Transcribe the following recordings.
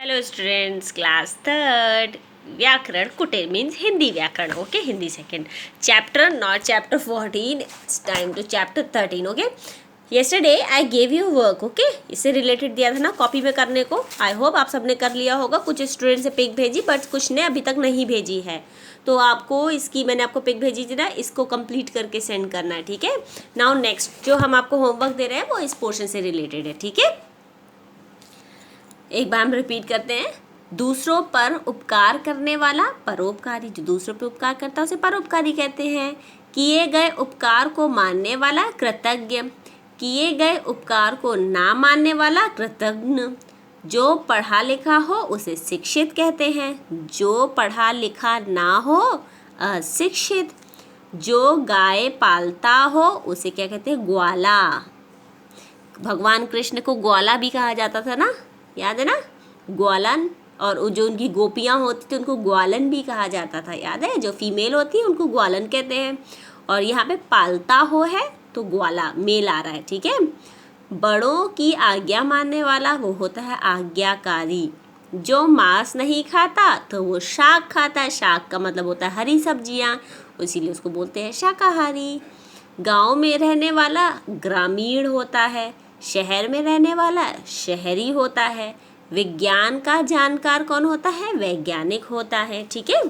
Hello students, class third व्याकरण कुटे means Hindi व्याकरण. Okay, Hindi second chapter, not chapter 14. It's time to chapter 13. Okay, yesterday I gave you work. Okay, इससे related दिया था ना copy में करने को. आई होप आप सबने कर लिया होगा. कुछ स्टूडेंट्स से पिक भेजी बट कुछ ने अभी तक नहीं भेजी है. तो आपको इसकी मैंने आपको पिक भेजी थी ना, इसको कंप्लीट करके सेंड करना है. ठीक है. नाउ नेक्स्ट जो हम आपको होमवर्क दे रहे हैं वो इस पोर्शन से रिलेटेड है. ठीक है, एक बार हम रिपीट करते हैं. दूसरों पर उपकार करने वाला परोपकारी. जो दूसरों पर उपकार करता है उसे परोपकारी कहते हैं. किए गए उपकार को मानने वाला कृतज्ञ. किए गए उपकार को ना मानने वाला कृतघ्न. जो पढ़ा लिखा हो उसे शिक्षित कहते हैं. जो पढ़ा लिखा ना हो अशिक्षित. जो गाय पालता हो उसे क्या कहते हैं? ग्वाला. भगवान कृष्ण को ग्वाला भी कहा जाता था ना, याद है ना? ग्वालन. और जो उनकी गोपियाँ होती थी उनको ग्वालन भी कहा जाता था, याद है? जो फीमेल होती है उनको ग्वालन कहते हैं. और यहाँ पे पालता हो है तो ग्वाला मेल आ रहा है. ठीक है. बड़ों की आज्ञा मानने वाला वो होता है आज्ञाकारी. जो मांस नहीं खाता तो वो शाक खाता है. शाक का मतलब होता है हरी सब्जियाँ, इसीलिए उसको बोलते हैं शाकाहारी. गांव में रहने वाला ग्रामीण होता है. शहर में रहने वाला शहरी होता है. विज्ञान का जानकार कौन होता है? वैज्ञानिक होता है. ठीक है.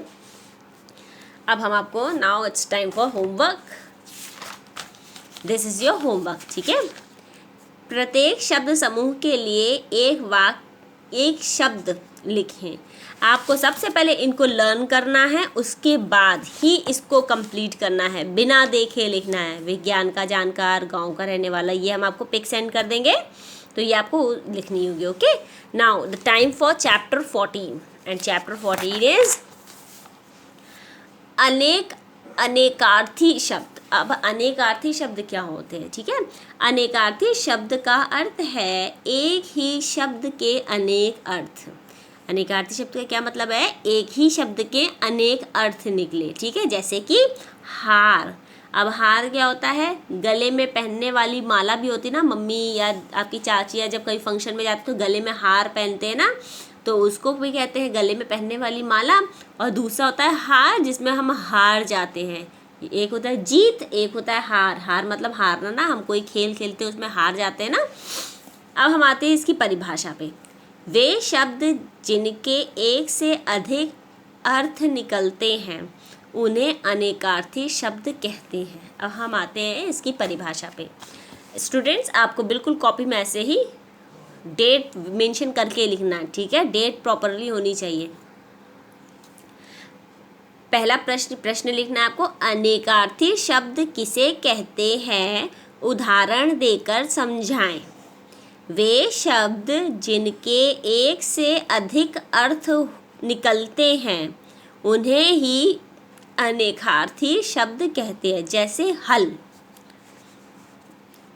अब हम आपको now it's time for homework. This is your homework. ठीक है. प्रत्येक शब्द समूह के लिए एक शब्द लिखें. आपको सबसे पहले इनको लर्न करना है, उसके बाद ही इसको कंप्लीट करना है. बिना देखे लिखना है. विज्ञान का जानकार, गांव का रहने वाला, ये हम आपको पिक सेंड कर देंगे तो ये आपको लिखनी होगी. Okay. Now the time for chapter 14 and chapter 14 is अनेकार्थी शब्द. अब अनेकार्थी शब्द क्या होते हैं? ठीक है. अनेकार्थी शब्द का अर्थ है एक ही शब्द के अनेक अर्थ. अनेकार्थी शब्द का क्या मतलब है? एक ही शब्द के अनेक अर्थ निकले. ठीक है. जैसे कि हार. अब हार क्या होता है? गले में पहनने वाली माला भी होती है ना. मम्मी या आपकी चाची या जब कहीं फंक्शन में जाते तो गले में हार पहनते हैं ना, तो उसको भी कहते हैं गले में पहनने वाली माला. और दूसरा होता है हार, जिसमें हम हार जाते हैं. एक होता है जीत, एक होता है हार. हार मतलब हारना ना, हम कोई खेल खेलते हैं उसमें हार जाते हैं ना. अब हम आते हैं इसकी परिभाषा पे. वे शब्द जिनके एक से अधिक अर्थ निकलते हैं उन्हें अनेकार्थी शब्द कहते हैं. अब हम आते हैं इसकी परिभाषा पे. स्टूडेंट्स, आपको बिल्कुल कॉपी में ऐसे ही डेट मेंशन करके लिखना है. ठीक है. डेट प्रॉपरली होनी चाहिए. पहला प्रश्न लिखना है आपको. अनेकार्थी शब्द किसे कहते हैं? उदाहरण देकर समझाएं. वे शब्द जिनके एक से अधिक अर्थ निकलते हैं उन्हें ही अनेकार्थी शब्द कहते हैं. जैसे हल.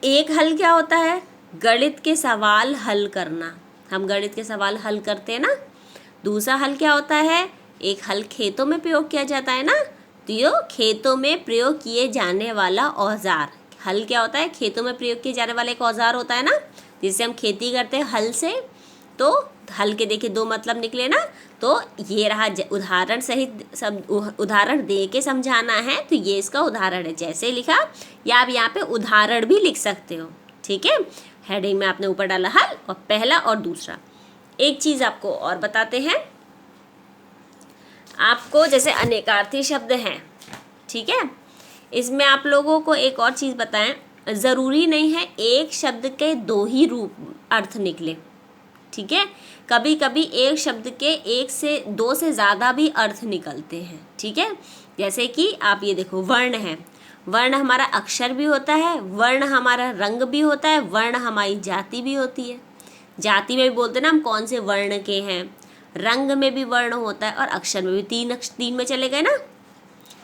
एक हल क्या होता है? गणित के सवाल हल करना. हम गणित के सवाल हल करते हैं ना. दूसरा हल क्या होता है? एक हल खेतों में प्रयोग किया जाता है ना, तो ये खेतों में प्रयोग किए जाने वाला औजार. हल क्या होता है? खेतों में प्रयोग किए जाने वाला एक औजार होता है ना, जिससे हम खेती करते हैं हल से. तो हल के देखिए दो मतलब निकले ना. तो ये रहा उदाहरण सहित, सब उदाहरण दे के समझाना है तो ये इसका उदाहरण है. जैसे लिखा, या आप यहाँ पे उदाहरण भी लिख सकते हो. ठीक है. हेडिंग में आपने ऊपर डाला हल और पहला और दूसरा. एक चीज़ आपको और बताते हैं. आपको जैसे अनेकार्थी शब्द हैं, ठीक है, इसमें आप लोगों को एक और चीज़ बताएं. ज़रूरी नहीं है एक शब्द के दो ही रूप अर्थ निकले. ठीक है. कभी कभी एक शब्द के एक से दो से ज़्यादा भी अर्थ निकलते हैं. ठीक है. जैसे कि आप ये देखो, वर्ण है. वर्ण हमारा अक्षर भी होता है, वर्ण हमारा रंग भी होता है, वर्ण हमारी जाति भी होती है. जाति में भी बोलते हैं ना हम कौन से वर्ण के हैं. रंग में भी वर्ण होता है और अक्षर में भी. तीन में चले गए ना.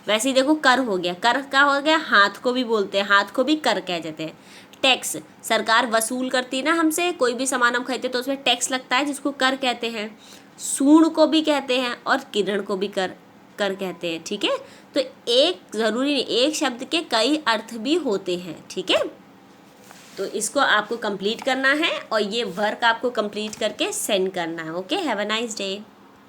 वैसे ही देखो, कर हो गया. कर का हो गया. हाथ को भी बोलते हैं, हाथ को भी कर कह देते हैं. टैक्स, सरकार वसूल करती है ना हमसे. कोई भी सामान हम खरीदते तो उसमें टैक्स लगता है, जिसको कर कहते हैं. सूर्ण को भी कहते हैं और किरण को भी कर कहते हैं. ठीक है. तो एक ज़रूरी नहीं, एक शब्द के कई अर्थ भी होते हैं. ठीक है. तो इसको आपको कंप्लीट करना है और ये वर्क आपको कंप्लीट करके सेंड करना है। Okay, have a nice day.